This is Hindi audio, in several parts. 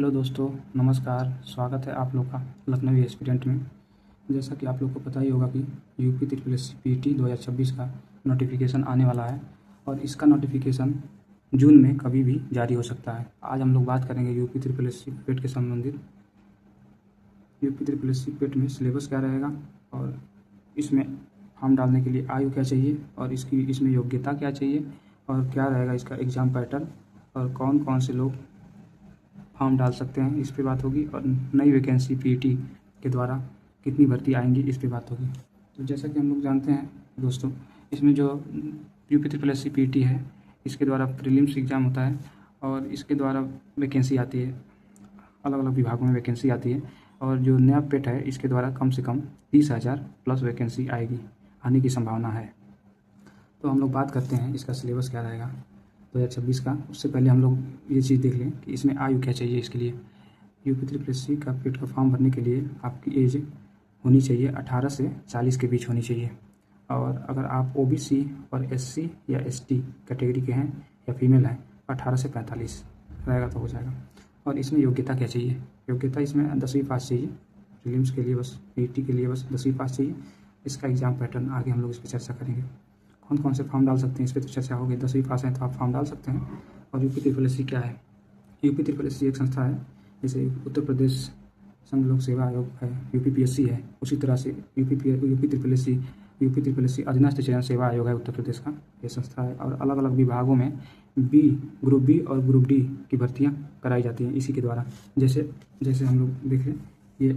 हेलो दोस्तों, नमस्कार। स्वागत है आप लोग का लखनऊ एस्पिरेंट में। जैसा कि आप लोग को पता ही होगा कि UP triple S C PT 2026 का नोटिफिकेशन आने वाला है और इसका नोटिफिकेशन जून में कभी भी जारी हो सकता है। आज हम लोग बात करेंगे यूपी ट्रिपल एस सी पेट के संबंधित। यूपी ट्रिपल एस सी पेट में सिलेबस क्या रहेगा और इसमें फॉर्म डालने के लिए आयु क्या चाहिए और इसमें योग्यता क्या चाहिए और क्या रहेगा इसका एग्ज़ाम पैटर्न और कौन कौन से लोग फॉर्म डाल सकते हैं, इस पे बात होगी। और नई वैकेंसी पीटी के द्वारा कितनी भर्ती आएंगी, इस पे बात होगी। तो जैसा कि हम लोग जानते हैं दोस्तों, इसमें जो UP triple S C PT है, इसके द्वारा प्रीलिम्स एग्ज़ाम होता है और इसके द्वारा वैकेंसी आती है, अलग अलग विभागों में वैकेंसी आती है। और जो नया पेट है, इसके द्वारा कम से कम 30,000 प्लस वैकेंसी आने की संभावना है। तो हम लोग बात करते हैं इसका सिलेबस क्या रहेगा 2026 का। उससे पहले हम लोग ये चीज़ देख लें कि इसमें आयु क्या चाहिए। इसके लिए यूपी ट्रिपल एस सी का पेट का फॉर्म भरने के लिए आपकी एज होनी चाहिए 18 से 40 के बीच होनी चाहिए। और अगर आप ओबीसी और एससी या एसटी कैटेगरी के हैं या फीमेल हैं, 18 से 45 रहेगा तो हो जाएगा। और इसमें योग्यता क्या चाहिए? योग्यता इसमें 10वीं पास चाहिए। प्रीलिम्स के लिए बस, पीटी के लिए बस 10वीं पास चाहिए। इसका एग्ज़ाम पैटर्न आगे हम लोग इस पर चर्चा करेंगे। कौन कौन से फॉर्म डाल सकते हैं, इस पर तो चर्चा होगी। 10वीं पास हैं तो आप फॉर्म डाल सकते हैं। और यूपी ट्रिपल एस सी क्या है? यूपी ट्रिपल एस सी एक संस्था है, जैसे उत्तर प्रदेश संघ लोक सेवा आयोग है, यूपीपीएससी है, उसी तरह से यूपी ट्रिपल एस सी अधीनस्थ चयन सेवा आयोग है उत्तर प्रदेश का, ये संस्था है। और अलग अलग विभागों में ग्रुप बी और ग्रुप डी की भर्तियाँ कराई जाती हैं इसी के द्वारा। जैसे हम लोग देख लें, ये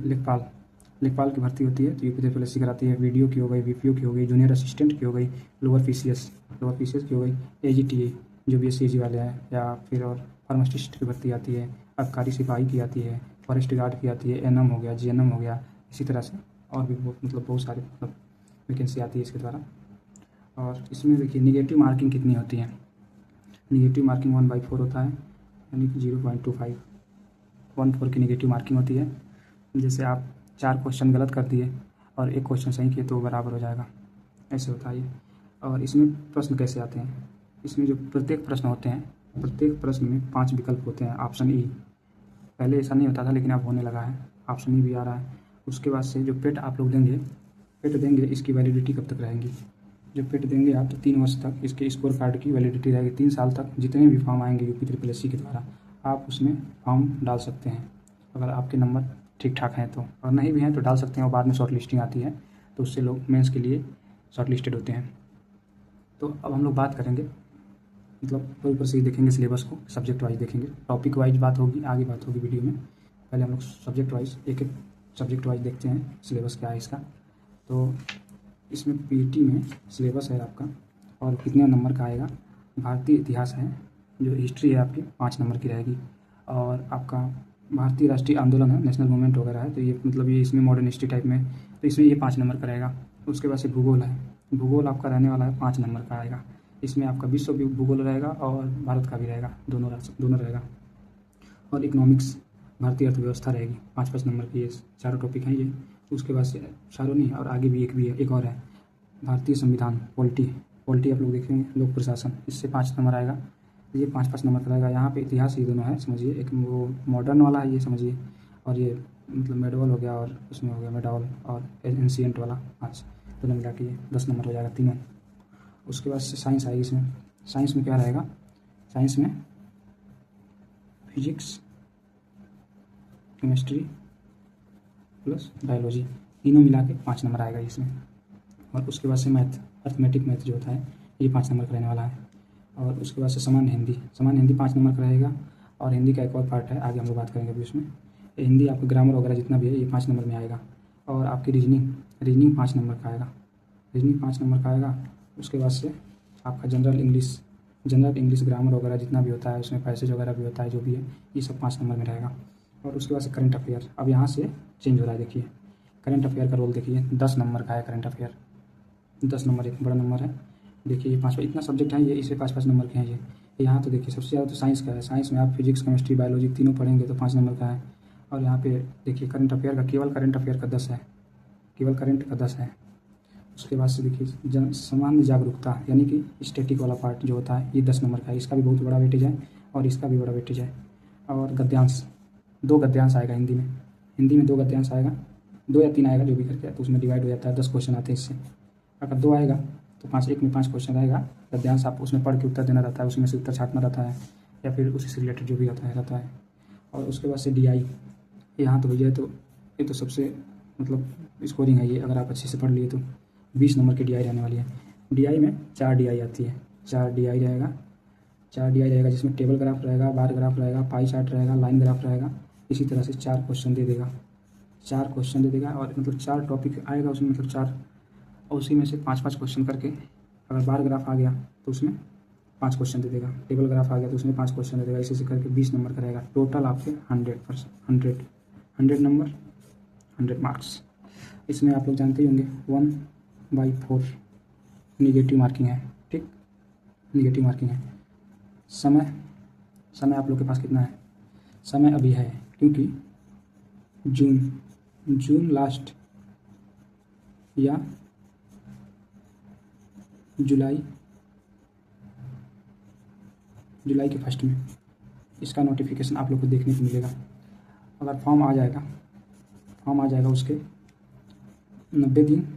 लेखपाल की भर्ती होती है तो यूपी ट्रिपल एस सी कराती है। वीडियो की हो गई, वीपीओ की हो गई, जूनियर असिस्टेंट की हो गई, लोअर पीसीएस की हो गई, एजीटीए जो बीएससी वाले हैं, या फिर और फार्मासिस्ट की भर्ती आती है, आबकारी सिपाही की आती है, फॉरेस्ट गार्ड की आती है, एनएम हो गया, जीएनएम हो गया, इसी तरह से और भी बहुत सारे वैकेंसी आती है इसके द्वारा। और इसमें देखिए निगेटिव मार्किंग कितनी होती है। निगेटिव मार्किंग 1/4 होता है, यानी कि 0.25 1/4 की निगेटिव मार्किंग होती है। जैसे आप 4 क्वेश्चन गलत कर दिए और 1 क्वेश्चन सही किए तो बराबर हो जाएगा, ऐसे होता है ये। और इसमें प्रश्न कैसे आते हैं? इसमें जो प्रत्येक प्रश्न होते हैं, प्रत्येक प्रश्न में 5 विकल्प होते हैं। ऑप्शन ई, पहले ऐसा नहीं होता था लेकिन अब होने लगा है, ऑप्शन ई भी आ रहा है। उसके बाद से जो पेट आप लोग पेट देंगे, इसकी वैलिडिटी कब तक रहेगी? जब पेट देंगे आप तो 3 वर्ष तक इसके स्कोर कार्ड की वैलिडिटी रहेगी। 3 साल तक जितने भी फॉर्म आएंगे यूपी ट्रिपल एस सी के द्वारा, आप उसमें फॉर्म डाल सकते हैं अगर आपके नंबर ठीक ठाक हैं तो। और नहीं भी हैं तो डाल सकते हैं, और बाद में शॉर्ट लिस्टिंग आती है तो उससे लोग मेंस के लिए शॉर्ट लिस्टेड होते हैं। तो अब हम लोग बात करेंगे, मतलब ऊपर से ही देखेंगे सिलेबस को, सब्जेक्ट वाइज देखेंगे, टॉपिक वाइज बात होगी, आगे बात होगी वीडियो में। पहले हम लोग सब्जेक्ट वाइज एक सब्जेक्ट वाइज देखते हैं सिलेबस क्या है इसका। तो इसमें पीटी में सिलेबस है आपका और कितने नंबर का आएगा। भारतीय इतिहास है, जो हिस्ट्री है आपकी 5 नंबर की रहेगी। और आपका भारतीय राष्ट्रीय आंदोलन है, नेशनल मूवमेंट वगैरह है, तो ये इसमें मॉडर्न हिस्ट्री टाइप में, तो इसमें ये 5 नंबर का रहेगा। उसके बाद से भूगोल है, भूगोल आपका रहने वाला है 5 नंबर का आएगा। इसमें आपका विश्व भूगोल रहेगा और भारत का भी रहेगा, दोनों रहेगा। और इकोनॉमिक्स, भारतीय अर्थव्यवस्था रहेगी, 5-5 नंबर की। ये चारों टॉपिक हैं ये। उसके बाद से चारों नहीं, और आगे भी है, एक और है भारतीय संविधान, पॉलिटी आप लोग देखेंगे, लोक प्रशासन, इससे 5 नंबर आएगा। ये 5-5 नंबर का रहेगा। यहाँ पे इतिहास ये दोनों है, समझिए। एक वो मॉडर्न वाला है, ये समझिए, और ये मतलब मेडवल हो गया, और उसमें हो गया मेडावल और एंशिएंट वाला 5, दोनों मिला के ये 10 नंबर हो जाएगा तीनों। उसके बाद से साइंस आएगी। इसमें साइंस में क्या रहेगा? साइंस में फिजिक्स, केमिस्ट्री प्लस बायोलॉजी, तीनों मिला के 5 नंबर आएगा इसमें। और उसके बाद से मैथ, अर्थमेटिक मैथ जो होता है, ये 5 नंबर का रहने वाला है। और उसके बाद से सामान्य हिंदी 5 नंबर का रहेगा। और हिंदी का एक और पार्ट है, आगे हम लोग बात करेंगे अभी उसमें। हिंदी आपका ग्रामर वगैरह जितना भी है, ये 5 नंबर में आएगा। और आपकी रीजनिंग 5 नंबर का आएगा, रीजनिंग 5 नंबर का आएगा। उसके बाद से आपका जनरल इंग्लिश ग्रामर वगैरह जितना भी होता है, उसमें पैसेज वगैरह भी होता है, जो भी है, ये सब 5 नंबर में रहेगा। और उसके बाद से करंट अफेयर, अब यहाँ से चेंज हो रहा है। देखिए करंट अफेयर का रोल देखिए, 10 नंबर का है करंट अफेयर, 10 नंबर एक बड़ा नंबर है। देखिए ये 5 इतना सब्जेक्ट है ये, इसे 5-5 नंबर के हैं ये। यहाँ तो देखिए सबसे ज़्यादा तो साइंस का है। साइंस में आप फिजिक्स, केमिस्ट्री, बायोलॉजी तीनों पढ़ेंगे तो 5 नंबर का है। और यहाँ पे देखिए करंट अफेयर का, केवल करंट अफेयर का 10 है, केवल करंट का 10 है। उसके बाद से देखिए सामान्य जागरूकता, यानी कि स्टैटिक वाला पार्ट जो होता है, ये 10 नंबर का है। इसका भी बहुत बड़ा वेटेज है और इसका भी बड़ा वेटेज है। और 2 गद्यांश आएगा हिंदी में 2 गद्यांश आएगा, 2 या 3 आएगा जो भी करके, तो उसमें डिवाइड हो जाता है, 10 क्वेश्चन आते हैं इससे। अगर 2 आएगा तो 5, एक में 5 क्वेश्चन आएगा, गद्यांश आप उसमें पढ़ के उत्तर देना रहता है, उसमें से उत्तर छांटना रहता है या फिर उसी से रिलेटेड जो भी रहता है। और उसके बाद से DI, यहाँ तो भैया तो ये तो सबसे मतलब स्कोरिंग है ये, अगर आप अच्छे से पढ़ लिए तो 20 नंबर की DI रहने वाली है। DI में 4 DI आती है, 4 DI रहेगा जिसमें टेबल ग्राफ रहेगा, बार ग्राफ रहेगा, पाई चार्ट रहेगा, लाइन ग्राफ रहेगा। इसी तरह से 4 क्वेश्चन दे देगा, 4 क्वेश्चन दे देगा और मतलब 4 टॉपिक आएगा उसमें, मतलब 4, और उसी में से 5-5 क्वेश्चन करके। अगर बार ग्राफ आ गया तो उसमें 5 क्वेश्चन दे देगा, टेबल ग्राफ आ गया तो उसमें 5 क्वेश्चन दे देगा, इसी से करके 20 नंबर का रहेगा। टोटल आपके 100 नंबर, 100 मार्क्स। इसमें आप लोग जानते ही होंगे 1/4 निगेटिव मार्किंग है, ठीक, निगेटिव मार्किंग है। समय आप लोग के पास कितना है? समय अभी है क्योंकि जून लास्ट या जुलाई के फर्स्ट में इसका नोटिफिकेशन आप लोग को देखने को मिलेगा। अगर फॉर्म आ जाएगा उसके 90 दिन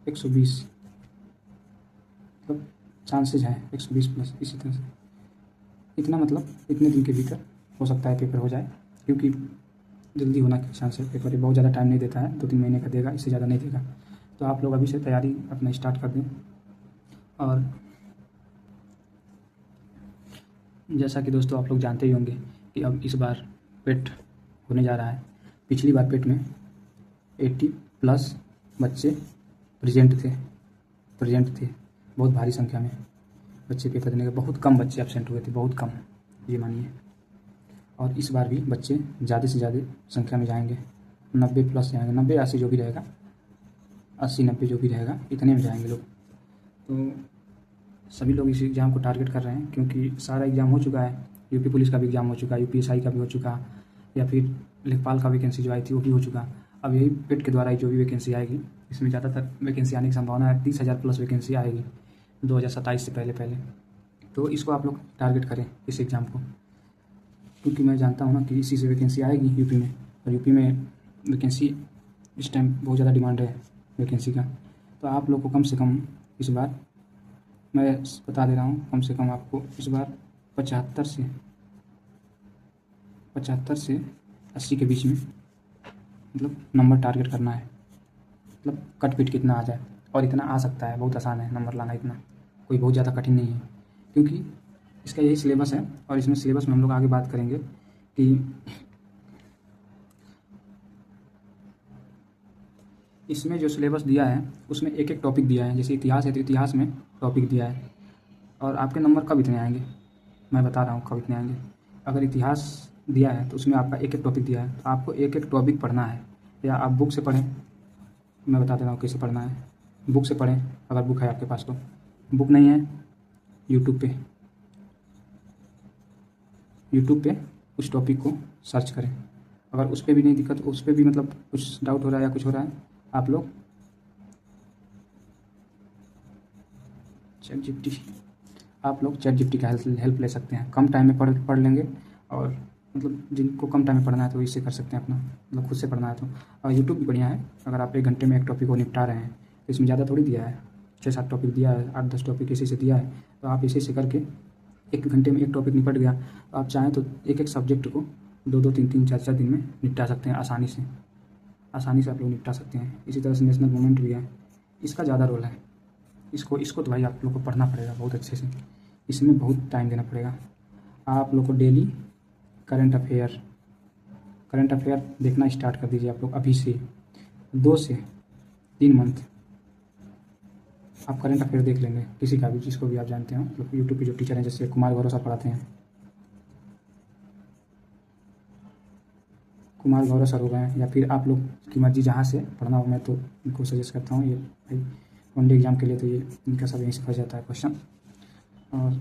120 मतलब चांसेज हैं 120 प्लस, इसी तरह से इतना, मतलब इतने दिन के भीतर हो सकता है पेपर हो जाए, क्योंकि जल्दी होना के चांस है। पेपर बहुत ज़्यादा टाइम नहीं देता है, 2-3 महीने का देगा, इससे ज़्यादा नहीं देगा। तो आप लोग अभी से तैयारी अपना स्टार्ट कर दें। और जैसा कि दोस्तों आप लोग जानते ही होंगे कि अब इस बार पेट होने जा रहा है। पिछली बार पेट में 80+ बच्चे प्रेजेंट थे, बहुत भारी संख्या में बच्चे पेपर देने के, बहुत कम बच्चे एब्सेंट हुए थे, बहुत कम, ये मानिए। और इस बार भी बच्चे ज़्यादा से ज़्यादा संख्या में जाएंगे, 90+ जाएंगे, 90-80 जो भी रहेगा, 80-90 जो भी रहेगा, इतने में जाएंगे लोग। तो सभी लोग इस एग्ज़ाम को टारगेट कर रहे हैं, क्योंकि सारा एग्ज़ाम हो चुका है। यूपी पुलिस का भी एग्ज़ाम हो चुका है, UPSI का भी हो चुका, या फिर लेखपाल का वैकेंसी जो आई थी वो भी हो चुका। अब यही पेट के द्वारा जो भी वैकेंसी आएगी, इसमें ज़्यादातर वैकेंसी आने की संभावना है, 30,000+ वैकेंसी आएगी 2027 से पहले। तो इसको आप लोग टारगेट करें, इस एग्ज़ाम को, क्योंकि मैं जानता हूँ ना कि इसी से वैकेंसी आएगी यूपी में, और यूपी में वैकेंसी इस टाइम बहुत ज़्यादा डिमांड है वैकेंसी का। तो आप लोग को कम से कम इस बार, मैं बता दे रहा हूँ, कम से कम आपको इस बार 75 से 80 के बीच में मतलब नंबर टारगेट करना है। मतलब कट पिट कितना आ जाए, और इतना आ सकता है, बहुत आसान है नंबर लाना, इतना कोई बहुत ज़्यादा कठिन नहीं है, क्योंकि इसका यही सिलेबस है। और इसमें सिलेबस में हम लोग आगे बात करेंगे कि इसमें जो सिलेबस दिया है उसमें एक एक टॉपिक दिया है। जैसे इतिहास है तो इतिहास में टॉपिक दिया है, और आपके नंबर कब इतने आएंगे, मैं बता रहा हूँ कब इतने आएंगे। अगर इतिहास दिया है तो उसमें आपका एक एक टॉपिक दिया है, तो आपको एक एक टॉपिक पढ़ना है, या आप बुक से पढ़ें, मैं बता दे रहा हूँ कैसे पढ़ना है। बुक से पढ़ें, अगर बुक है आपके पास तो, बुक नहीं है यूट्यूब पे उस टॉपिक को सर्च करें। अगर उस पर भी नहीं दिक्कत, उस पर भी मतलब कुछ डाउट हो रहा है या कुछ हो रहा है, आप लोग चैट जीपीटी का हेल्प ले सकते हैं। कम टाइम में पढ़ लेंगे, और मतलब जिनको कम टाइम में पढ़ना है तो इससे कर सकते हैं अपना, मतलब खुद से पढ़ना है तो। और यूट्यूब भी बढ़िया है, अगर आप 1 घंटे में एक टॉपिक को निपटा रहे हैं तो इसमें ज़्यादा थोड़ी दिया है, 6-7 टॉपिक दिया है, 8-10 टॉपिक इसी से दिया है। तो आप इसी से करके 1 घंटे में एक टॉपिक निपट गया, तो आप चाहें तो एक सब्जेक्ट को 2-2, 3-3, 4-4 दिन में निपटा सकते हैं, आसानी से आप लोग निपटा सकते हैं। इसी तरह से नेशनल मूवमेंट भी है, इसका ज़्यादा रोल है। इसको तो भाई आप लोग को पढ़ना पड़ेगा बहुत अच्छे से, इसमें बहुत टाइम देना पड़ेगा। आप लोग को डेली करंट अफेयर देखना स्टार्ट कर दीजिए आप लोग अभी से। 2 से 3 मंथ आप करंट अफेयर देख लेंगे, किसी का भी, जिसको भी आप जानते हो, मतलब यूट्यूब पे जो टीचर हैं, जैसे कुमार गौरव सर पढ़ाते हैं, कुमार गौरव सर हो गए, या फिर आप लोग की मर्जी जहाँ से पढ़ना हो, मैं तो इनको सजेस्ट करता हूँ। ये भाई वनडे एग्जाम के लिए तो ये इनका सब यहीं से फंस जाता है क्वेश्चन। और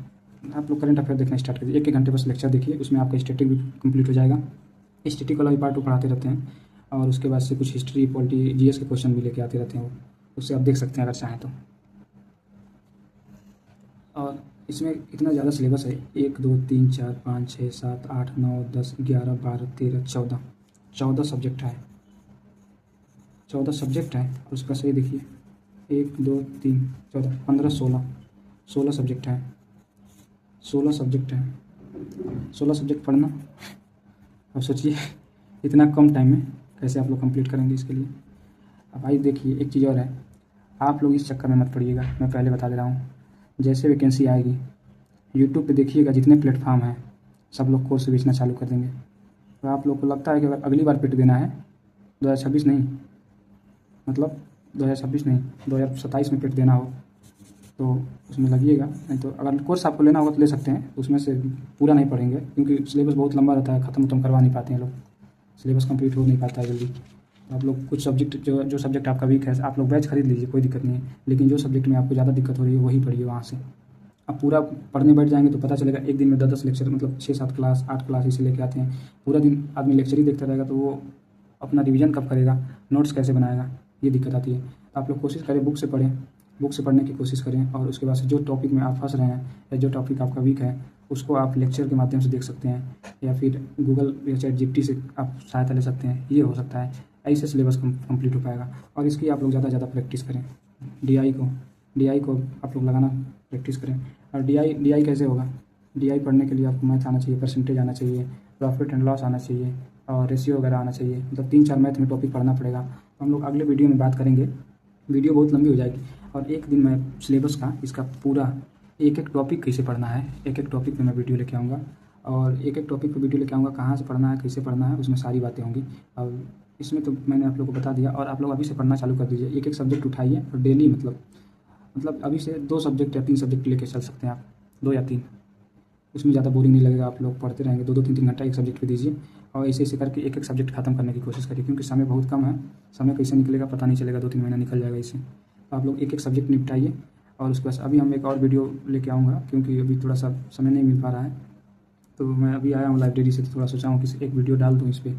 आप लोग करंट अफेयर देखना स्टार्ट करिए, 1-1 घंटे बस लेक्चर देखिए, उसमें आपका स्टैटिक भी कंप्लीट हो जाएगा। स्टैटिक वाला भी पार्ट वो पढ़ाते रहते हैं, और उसके बाद से कुछ हिस्ट्री, पॉलिटी, जीएस के क्वेश्चन भी लेके आते रहते हैं वो, उससे आप देख सकते हैं अगर चाहें तो। और इसमें इतना ज़्यादा सिलेबस है, 1 2 3 4 5 6 7 8 9 10 11 12 13 14 14 सब्जेक्ट है। 14 सब्जेक्ट है और उसका सही देखिए, 1 2 3 14 15 16 सब्जेक्ट है। 16 सब्जेक्ट है, 16 सब्जेक्ट पढ़ना। अब सोचिए इतना कम टाइम में कैसे आप लोग कंप्लीट करेंगे इसके लिए। अब भाई देखिए एक चीज़ और है, आप लोग इस चक्कर में मत पड़िएगा, मैं पहले बता दे रहा हूँ। जैसे वैकेंसी आएगी यूट्यूब पे देखिएगा, जितने प्लेटफॉर्म हैं सब लोग कोर्स बेचना चालू कर देंगे। तो आप लोग को लगता है कि अगर अगली बार पेट देना है 2026 नहीं, मतलब 2026 नहीं 2027 में पेट देना हो तो उसमें लगिएगा। नहीं तो अगर कोर्स आपको लेना होगा तो ले सकते हैं, उसमें से पूरा नहीं पढ़ेंगे क्योंकि सिलेबस बहुत लंबा रहता है, ख़त्म करवा नहीं पाते हैं लोग, सिलेबस कंप्लीट हो नहीं पाता है जल्दी। तो आप लोग कुछ सब्जेक्ट जो सब्जेक्ट आपका वीक है आप लोग बैच खरीद लीजिए, कोई दिक्कत नहीं है, लेकिन जो सब्जेक्ट में आपको ज़्यादा दिक्कत हो रही है वही पढ़िए वहाँ से। अब पूरा पढ़ने बैठ जाएंगे तो पता चलेगा एक दिन में 10-10 लेक्चर, मतलब 6-7 क्लास 8 क्लास इसे लेके आते हैं। पूरा दिन आदमी लेक्चर ही देखता रहेगा तो वो अपना रिवीजन कब करेगा, नोट्स कैसे बनाएगा, ये दिक्कत आती है। तो आप लोग कोशिश करें बुक से पढ़ें, बुक से पढ़ने की कोशिश करें और उसके बाद से जो टॉपिक में आप फंस रहे हैं या जो टॉपिक आपका वीक है उसको आप लेक्चर के माध्यम से देख सकते हैं या फिर गूगल या ChatGPT से आप सहायता ले सकते हैं, ये हो सकता है। ऐसे सिलेबस कंप्लीट हो पाएगा। और इसकी आप लोग ज़्यादा प्रैक्टिस करें, डी आई को आप लोग लगाना प्रैक्टिस करें। और डी आई कैसे होगा, डी आई पढ़ने के लिए आपको मैथ आना चाहिए, परसेंटेज आना चाहिए, प्रॉफिट एंड लॉस आना चाहिए और रेशियो वगैरह आना चाहिए, मतलब 3-4 मैथ में टॉपिक पढ़ना पड़ेगा। तो हम लोग अगले वीडियो में बात करेंगे, वीडियो बहुत लंबी हो जाएगी और एक दिन मैं सिलेबस का इसका पूरा एक टॉपिक कैसे पढ़ना है, एक टॉपिक पे मैं वीडियो लेके आऊँगा और एक टॉपिक पे वीडियो लेके आऊँगा, कहाँ से पढ़ना है कैसे पढ़ना है उसमें सारी बातें होंगी। और इसमें तो मैंने आप लोगों को बता दिया और आप लोग अभी से पढ़ना चालू कर दीजिए, एक सब्जेक्ट उठाइए और डेली मतलब अभी से 2 सब्जेक्ट या 3 सब्जेक्ट लेके चल सकते हैं आप, 2 या 3, उसमें ज़्यादा बोरिंग नहीं लगेगा। आप लोग पढ़ते रहेंगे 2-2 3-3 घंटा एक सब्जेक्ट पे दीजिए और ऐसे करके एक सब्जेक्ट खत्म करने की कोशिश करिए क्योंकि समय बहुत कम है, समय कैसे निकलेगा पता नहीं चलेगा, 2-3 महीना निकल जाएगा इससे। तो आप लोग एक सब्जेक्ट निपटाइए और उसके बाद अभी हम एक और वीडियो लेके आऊँगा क्योंकि अभी थोड़ा सा समय नहीं मिल पा रहा है। तो मैं अभी आया हूँ लाइब्रेरी से तो थोड़ा सोचा हूँ कि एक वीडियो डाल दूँ इस पर।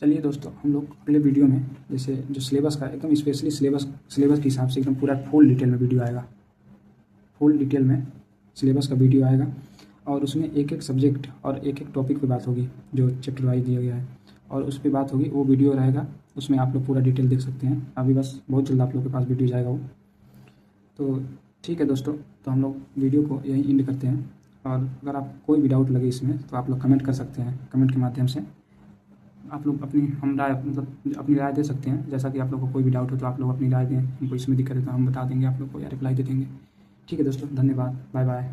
चलिए दोस्तों, हम लोग अगले वीडियो में जैसे जो सिलेबस का एकदम स्पेशली सिलेबस के हिसाब से एकदम पूरा फुल डिटेल में वीडियो आएगा, फुल डिटेल में सिलेबस का वीडियो आएगा और उसमें एक सब्जेक्ट और एक टॉपिक पे बात होगी जो चैप्टर वाइज दिया गया है और उस पर बात होगी, वो वीडियो रहेगा, उसमें आप लोग पूरा डिटेल देख सकते हैं। अभी बस बहुत जल्द आप लोग के पास वीडियो जाएगा वो। तो ठीक है दोस्तों, तो हम लोग वीडियो को यहीं एंड करते हैं और अगर आप कोई भी डाउट लगे इसमें तो आप लोग कमेंट कर सकते हैं, कमेंट के माध्यम से आप लोग अपनी राय दे सकते हैं। जैसा कि आप लोग को कोई भी डाउट हो तो आप लोग अपनी राय दें, हमको इसमें दिक्कत है तो हम बता देंगे आप लोग को या रिप्लाई दे देंगे। ठीक है दोस्तों, धन्यवाद, बाय बाय।